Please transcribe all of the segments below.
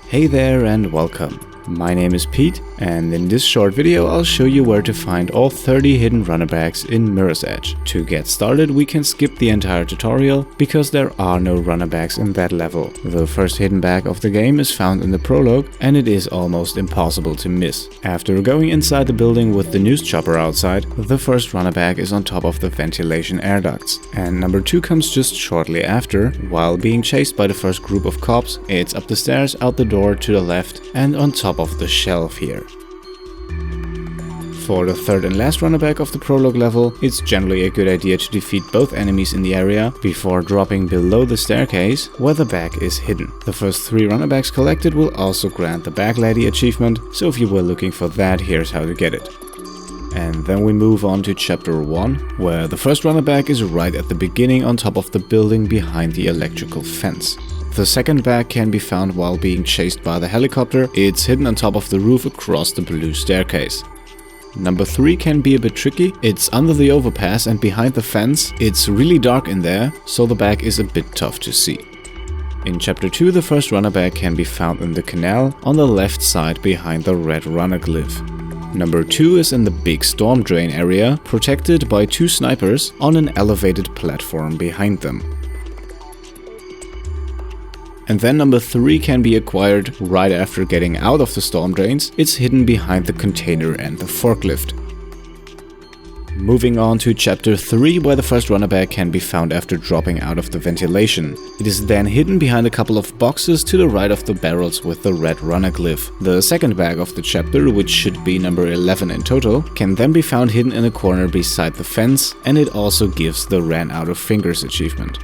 Hey there and welcome. My name is Pete, and in this short video I'll show you where to find all 30 hidden runner bags in Mirror's Edge. To get started, we can skip the entire tutorial because there are no runner bags in that level. The first hidden bag of the game is found in the prologue, and it is almost impossible to miss. After going inside the building with the news chopper outside, the first runner bag is on top of the ventilation air ducts, and number 2 comes just shortly after. While being chased by the first group of cops, it's up the stairs, out the door to the left, and on top of the shelf here. For the third and last runner bag of the prologue level, it's generally a good idea to defeat both enemies in the area before dropping below the staircase where the bag is hidden. The first 3 runner bags collected will also grant the Packrat Achievement, so if you were looking for that, here's how to get it. And then we move on to chapter 1, where the first runner bag is right at the beginning on top of the building behind the electrical fence. The second bag can be found while being chased by the helicopter. It's hidden on top of the roof across the blue staircase. Number 3 can be a bit tricky. It's under the overpass and behind the fence. It's really dark in there, so the bag is a bit tough to see. In chapter 2, the first runner bag can be found in the canal on the left side behind the red runner glyph. Number 2 is in the big storm drain area, protected by 2 snipers on an elevated platform behind them. And then number 3 can be acquired right after getting out of the storm drains. It's hidden behind the container and the forklift. Moving on to chapter 3, where the first runner bag can be found after dropping out of the ventilation. It is then hidden behind a couple of boxes to the right of the barrels with the red runner glyph. The second bag of the chapter, which should be number 11 in total, can then be found hidden in a corner beside the fence, and it also gives the Ran Out of Fingers achievement.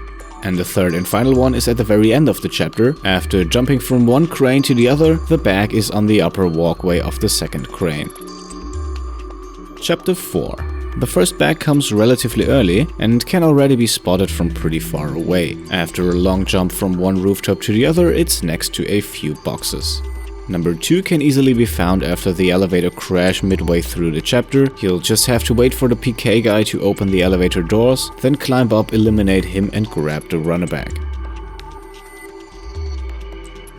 And the third and final one is at the very end of the chapter. After jumping from one crane to the other, the bag is on the upper walkway of the second crane. Chapter 4. The first bag comes relatively early and can already be spotted from pretty far away. After a long jump from one rooftop to the other, it's next to a few boxes. Number 2 can easily be found after the elevator crash midway through the chapter. You'll just have to wait for the PK guy to open the elevator doors, then climb up, eliminate him and grab the runner bag.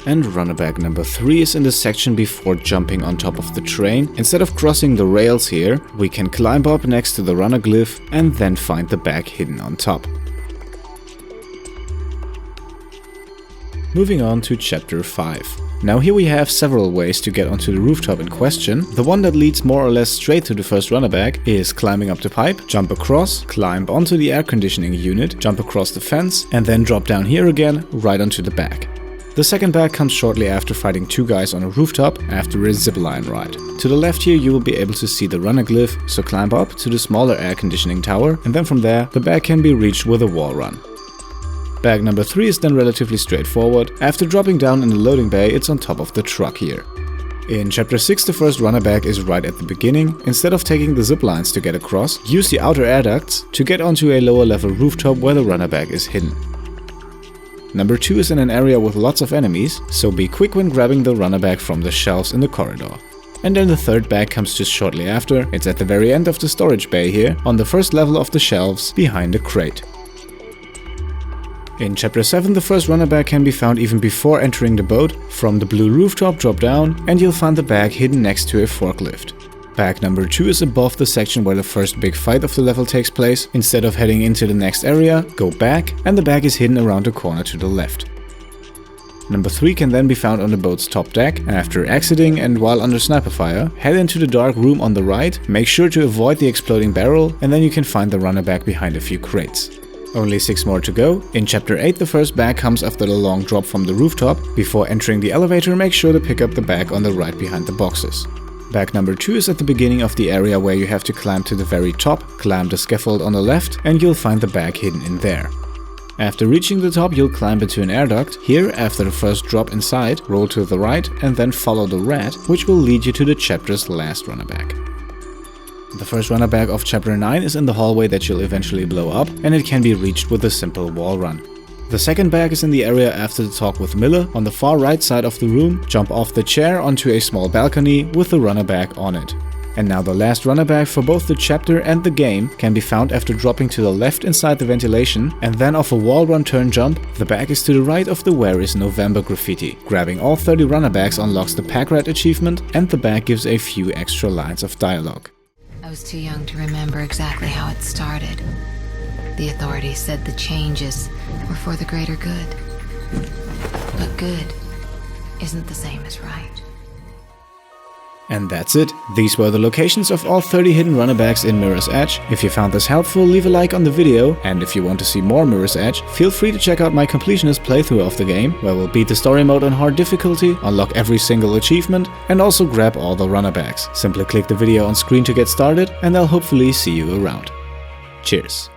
And runner bag number 3 is in the section before jumping on top of the train. Instead of crossing the rails here, we can climb up next to the runner glyph and then find the bag hidden on top. Moving on to chapter 5. Now here we have several ways to get onto the rooftop in question. The one that leads more or less straight to the first runner bag is climbing up the pipe, jump across, climb onto the air conditioning unit, jump across the fence, and then drop down here again, right onto the bag. The second bag comes shortly after fighting 2 guys on a rooftop after a zipline ride. To the left here you will be able to see the runner glyph, so climb up to the smaller air conditioning tower, and then from there the bag can be reached with a wall run. Bag number 3 is then relatively straightforward. After dropping down in the loading bay, it's on top of the truck here. In chapter 6, the first runner bag is right at the beginning. Instead of taking the zip lines to get across, use the outer air ducts to get onto a lower level rooftop where the runner bag is hidden. Number 2 is in an area with lots of enemies, so be quick when grabbing the runner bag from the shelves in the corridor. And then the third bag comes just shortly after. It's at the very end of the storage bay here, on the first level of the shelves behind a crate. In chapter 7, the first runner bag can be found even before entering the boat. From the blue rooftop, drop down and you'll find the bag hidden next to a forklift. Bag number 2 is above the section where the first big fight of the level takes place. Instead of heading into the next area, go back and the bag is hidden around the corner to the left. Number 3 can then be found on the boat's top deck. After exiting and while under sniper fire, head into the dark room on the right, make sure to avoid the exploding barrel, and then you can find the runner bag behind a few crates. Only 6 more to go. In chapter 8, the first bag comes after the long drop from the rooftop. Before entering the elevator, make sure to pick up the bag on the right behind the boxes. Bag number 2 is at the beginning of the area where you have to climb to the very top, climb the scaffold on the left, and you'll find the bag hidden in there. After reaching the top, you'll climb into an air duct. Here, after the first drop inside, roll to the right and then follow the red, which will lead you to the chapter's last runner bag. The first runner bag of chapter 9 is in the hallway that you'll eventually blow up, and it can be reached with a simple wall run. The second bag is in the area after the talk with Miller. On the far right side of the room, jump off the chair onto a small balcony with the runner bag on it. And now the last runner bag for both the chapter and the game can be found after dropping to the left inside the ventilation, and then off a wall run turn jump, the bag is to the right of the Where is November graffiti. Grabbing all 30 runner bags unlocks the Packrat Achievement, and the bag gives a few extra lines of dialogue. I was too young to remember exactly how it started. The authorities said the changes were for the greater good. But good isn't the same as right. And that's it. These were the locations of all 30 hidden runner bags in Mirror's Edge. If you found this helpful, leave a like on the video, and if you want to see more Mirror's Edge, feel free to check out my completionist playthrough of the game, where we'll beat the story mode on hard difficulty, unlock every single achievement, and also grab all the runner bags. Simply click the video on screen to get started, and I'll hopefully see you around. Cheers.